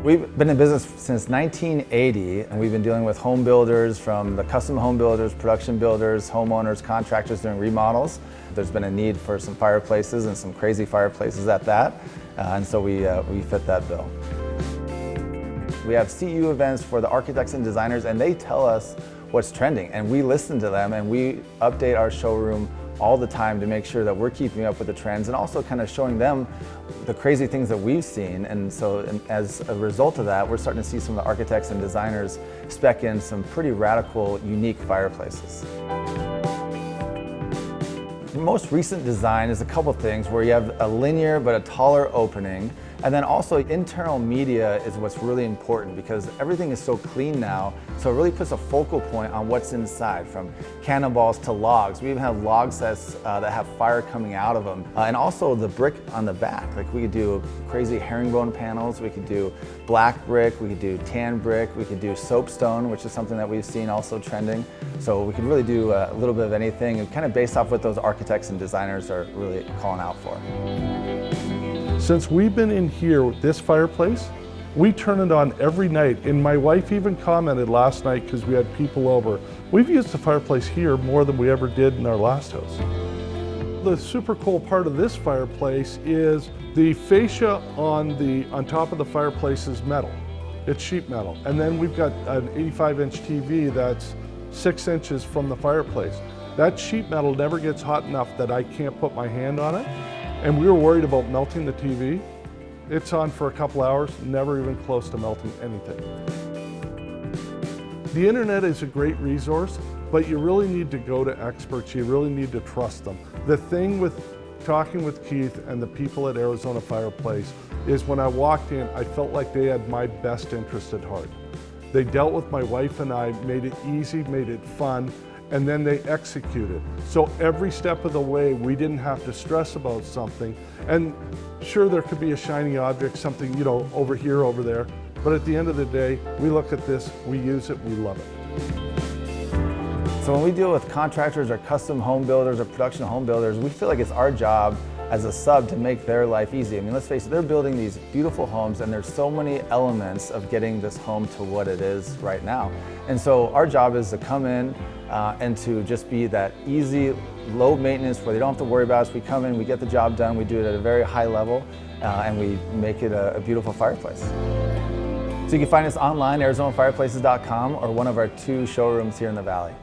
We've been in business since 1980, and we've been dealing with home builders, from the custom home builders, production builders, homeowners, contractors doing remodels. There's been a need for some fireplaces and some crazy fireplaces at that, and so we fit that bill. We have CU events for the architects and designers, and they tell us what's trending, and we listen to them, and we update our showroom all the time to make sure that we're keeping up with the trends and also kind of showing them the crazy things that we've seen. And so as a result of that, we're starting to see some of the architects and designers spec in some pretty radical, unique fireplaces. The most recent design is a couple things where you have a linear but a taller opening. And then also internal media is what's really important, because everything is so clean now, so it really puts a focal point on what's inside, from cannonballs to logs. We even have log sets that have fire coming out of them. And also the brick on the back. Like, we could do crazy herringbone panels, we could do black brick, we could do tan brick, we could do soapstone, which is something that we've seen also trending. So we could really do a little bit of anything, and kind of based off what those architects and designers are really calling out for. Since we've been in here with this fireplace, we turn it on every night, and my wife even commented last night, because we had people over, we've used the fireplace here more than we ever did in our last house. The super cool part of this fireplace is the fascia on top of the fireplace is metal. It's sheet metal. And then we've got an 85-inch TV that's 6 inches from the fireplace. That sheet metal never gets hot enough that I can't put my hand on it. And we were worried about melting the TV. It's on for a couple hours, never even close to melting anything. The internet is a great resource, but you really need to go to experts. You really need to trust them. The thing with talking with Keith and the people at Arizona Fireplace is, when I walked in, I felt like they had my best interest at heart. They dealt with my wife and I, made it easy, made it fun, and then they executed. So every step of the way, we didn't have to stress about something. And sure, there could be a shiny object, something, over here, over there. But at the end of the day, we look at this, we use it, we love it. So when we deal with contractors or custom home builders or production home builders, we feel like it's our job as a sub to make their life easy. I mean, let's face it, they're building these beautiful homes, and there's so many elements of getting this home to what it is right now. And so our job is to come in and to just be that easy, low maintenance, where they don't have to worry about us. We come in, we get the job done, we do it at a very high level, and we make it a beautiful fireplace. So you can find us online, ArizonaFireplaces.com, or one of our 2 showrooms here in the Valley.